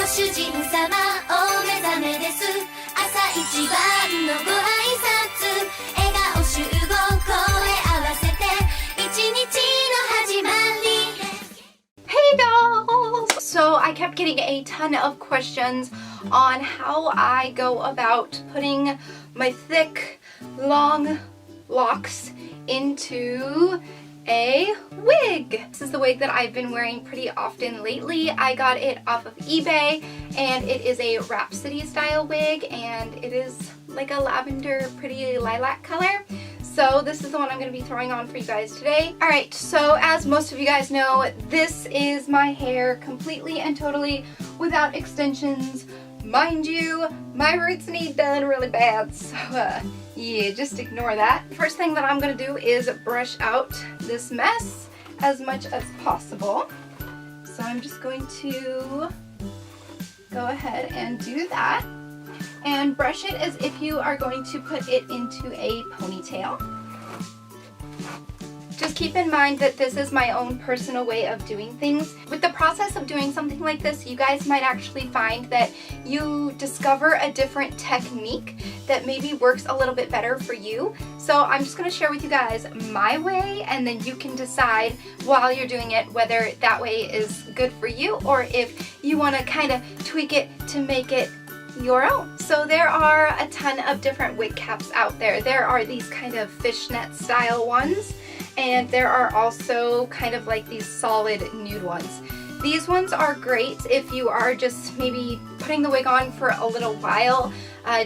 主人様お目覚めです朝一番のご挨拶笑顔集合声合わせて一日の始まり Hey dolls! So I kept getting a ton of questions on how I go about putting my thick, long locks into a wig. This is the wig that I've been wearing pretty often lately. I got it off of eBay and it is a Rhapsody style wig and it is like a lavender pretty lilac color. So this is the one I'm going to be throwing on for you guys today. Alright, so as most of you guys know, this is my hair completely and totally without extensions. Mind you, my roots need done really bad, so yeah, just ignore that. First thing that I'm going to do is brush out this mess as much as possible. So I'm just going to go ahead and do that. And brush it as if you are going to put it into a ponytail. Just keep in mind that this is my own personal way of doing things. With the process of doing something like this, you guys might actually find that you discover a different technique that maybe works a little bit better for you. So I'm just going to share with you guys my way, and then you can decide while you're doing it whether that way is good for you or if you want to kind of tweak it to make it your own. So there are a ton of different wig caps out there. There are these kind of fishnet style ones, and there are also kind of like these solid nude ones. These ones are great if you are just maybe putting the wig on for a little while,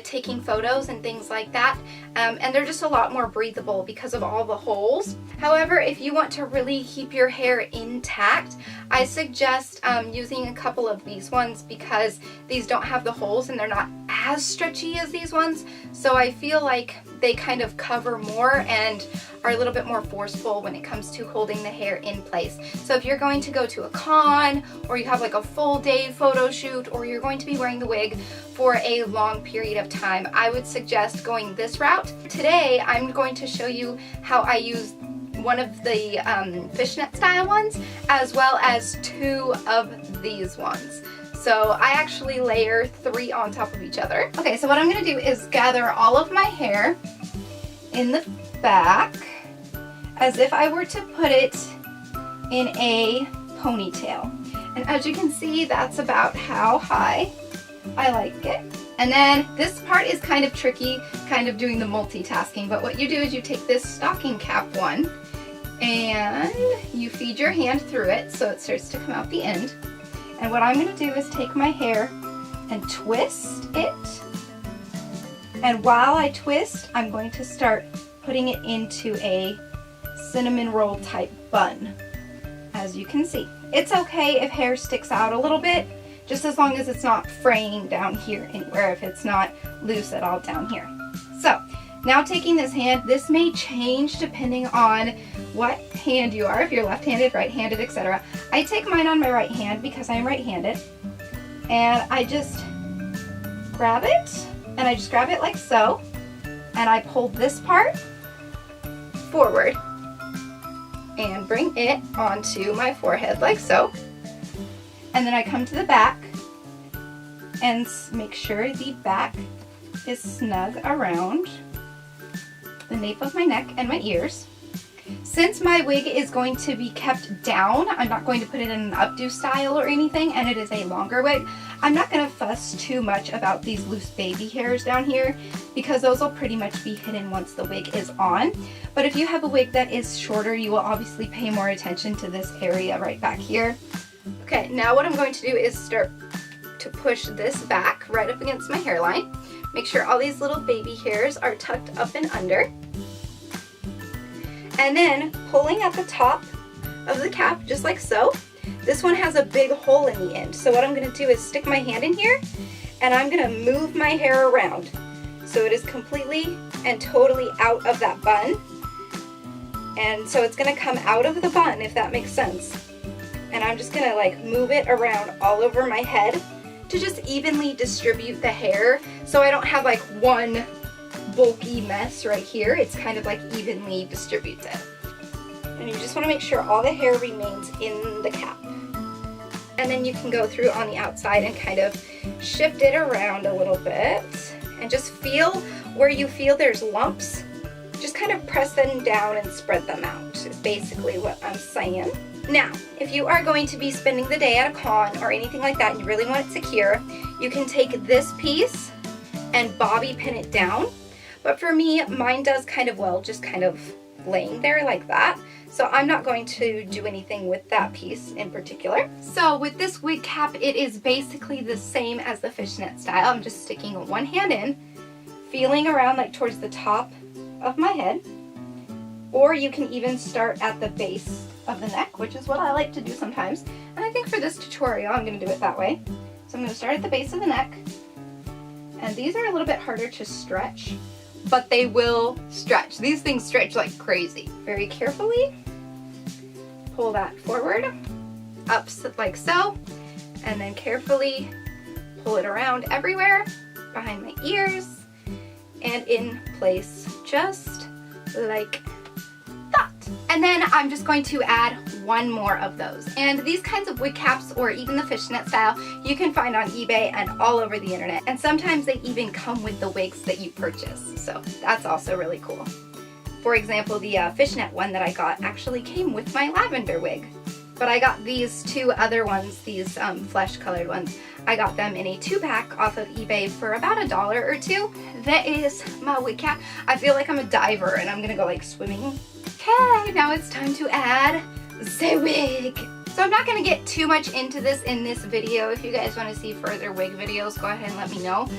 taking photos and things like that, and they're just a lot more breathable because of all the holes. However, if you want to really keep your hair intact, I suggest using a couple of these ones because these don't have the holes and they're not as stretchy as these ones, so I feel like they kind of cover more and are a little bit more forceful when it comes to holding the hair in place. So if you're going to go to a con, or you have like a full day photo shoot, or you're going to be wearing the wig for a long period of time, I would suggest going this route. Today I'm going to show you how I use one of the fishnet style ones as well as two of these ones. So I actually layer 3 on top of each other. Okay, so what I'm going to do is gather all of my hair in the back as if I were to put it in a ponytail. And as you can see, that's about how high I like it. And then this part is kind of tricky, kind of doing the multitasking, but what you do is you take this stocking cap one and you feed your hand through it so it starts to come out the end. And what I'm going to do is take my hair and twist it. And while I twist, I'm going to start putting it into a cinnamon roll type bun, as you can see. It's okay if hair sticks out a little bit, just as long as it's not fraying down here anywhere, if it's not loose at all down here. So now taking this hand, this may change depending on what hand you are, if you're left-handed, right-handed, etc. I take mine on my right hand because I'm right-handed, and I just grab it, and I just grab it like so, and I pull this part forward and bring it onto my forehead like so, and then I come to the back and make sure the back is snug around the nape of my neck and my ears. Since my wig is going to be kept down, I'm not going to put it in an updo style or anything, and it is a longer wig, I'm not going to fuss too much about these loose baby hairs down here because those will pretty much be hidden once the wig is on. But if you have a wig that is shorter, you will obviously pay more attention to this area right back here. Okay, now what I'm going to do is start to push this back right up against my hairline. Make sure all these little baby hairs are tucked up and under. And then pulling at the top of the cap, just like so. This one has a big hole in the end. So what I'm going to do is stick my hand in here, and I'm going to move my hair around. So it is completely and totally out of that bun. And so it's going to come out of the bun, if that makes sense. And I'm just going to like move it around all over my head to just evenly distribute the hair so I don't have like one bulky mess right here. It's kind of like evenly distributed. And you just want to make sure all the hair remains in the cap. And then you can go through on the outside and kind of shift it around a little bit. And just feel where you feel there's lumps. Just kind of press them down and spread them out, is basically what I'm saying. Now, if you are going to be spending the day at a con or anything like that and you really want it secure, you can take this piece and bobby pin it down. But for me, mine does kind of well, just kind of laying there like that. So I'm not going to do anything with that piece in particular. So with this wig cap, it is basically the same as the fishnet style. I'm just sticking one hand in, feeling around like towards the top of my head. Or you can even start at the base of the neck, which is what I like to do sometimes. And I think for this tutorial, I'm going to do it that way. So I'm going to start at the base of the neck. And these are a little bit harder to stretch, but they will stretch. These things stretch like crazy. Very carefully pull that forward, up like so, and then carefully pull it around everywhere, behind my ears, and in place just like that. And then I'm just going to add one more of those. And these kinds of wig caps, or even the fishnet style, you can find on eBay and all over the internet. And sometimes they even come with the wigs that you purchase. So that's also really cool. For example, the fishnet one that I got actually came with my lavender wig. But I got these two other ones, these flesh colored ones. I got them in a 2-pack off of eBay for about $1 or $2. That is my wig cap. I feel like I'm a diver and I'm gonna go like swimming. Okay, now it's time to add the wig. So I'm not gonna get too much into this in this video. If you guys wanna see further wig videos, go ahead and let me know.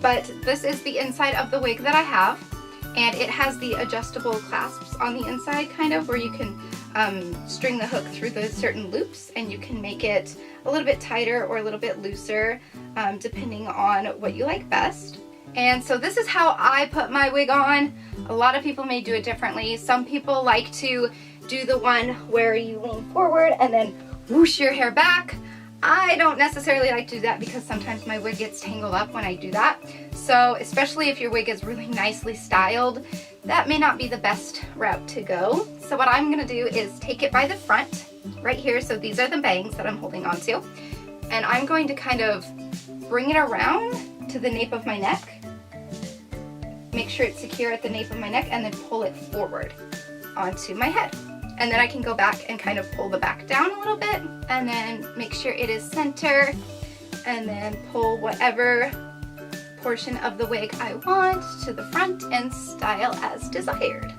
But this is the inside of the wig that I have. And it has the adjustable clasps on the inside, kind of, where you can string the hook through the certain loops, and you can make it a little bit tighter or a little bit looser, depending on what you like best. And so this is how I put my wig on. A lot of people may do it differently. Some people like to do the one where you lean forward and then whoosh your hair back. I don't necessarily like to do that because sometimes my wig gets tangled up when I do that. So especially if your wig is really nicely styled, that may not be the best route to go. So what I'm gonna do is take it by the front right here. So these are the bangs that I'm holding on to. And I'm going to kind of bring it around to the nape of my neck. Make sure it's secure at the nape of my neck, and then pull it forward onto my head. And then I can go back and kind of pull the back down a little bit, and then make sure it is center, and then pull whatever portion of the wig I want to the front and style as desired.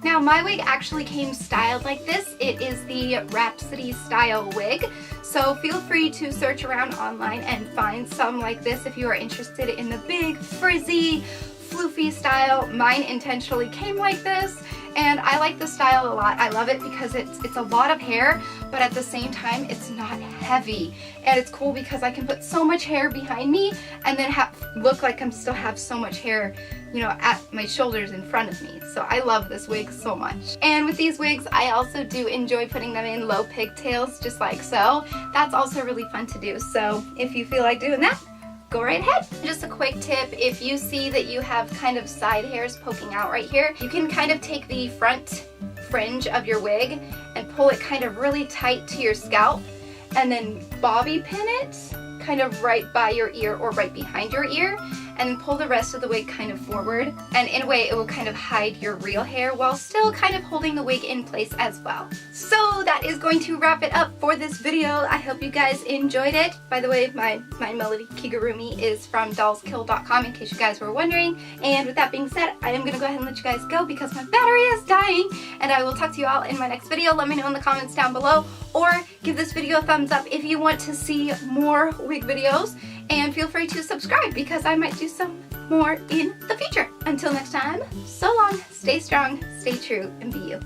Now my wig actually came styled like this. It is the Rhapsody style wig. So feel free to search around online and find some like this if you are interested in the big, frizzy, floofy style. Mine intentionally came like this, and I like the style a lot. I love it because it's a lot of hair, but at the same time it's not heavy. And it's cool because I can put so much hair behind me and then look like I'm still have so much hair, you know, at my shoulders in front of me. So I love this wig so much. And with these wigs, I also do enjoy putting them in low pigtails, just like so. That's also really fun to do. So if you feel like doing that, go right ahead. Just a quick tip, if you see that you have kind of side hairs poking out right here, you can kind of take the front fringe of your wig and pull it kind of really tight to your scalp, and then bobby pin it kind of right by your ear or right behind your ear, and then pull the rest of the wig kind of forward, and in a way it will kind of hide your real hair while still kind of holding the wig in place as well. So that is going to wrap it up for this video. I hope you guys enjoyed it. By the way, my Melody Kigurumi is from dollskill.com, in case you guys were wondering. And with that being said, I am going to go ahead and let you guys go because my battery is dying, and I will talk to you all in my next video. Let me know in the comments down below, or give this video a thumbs up if you want to see more wig videos. And feel free to subscribe because I might do some more in the future. Until next time, so long, stay strong, stay true, and be you.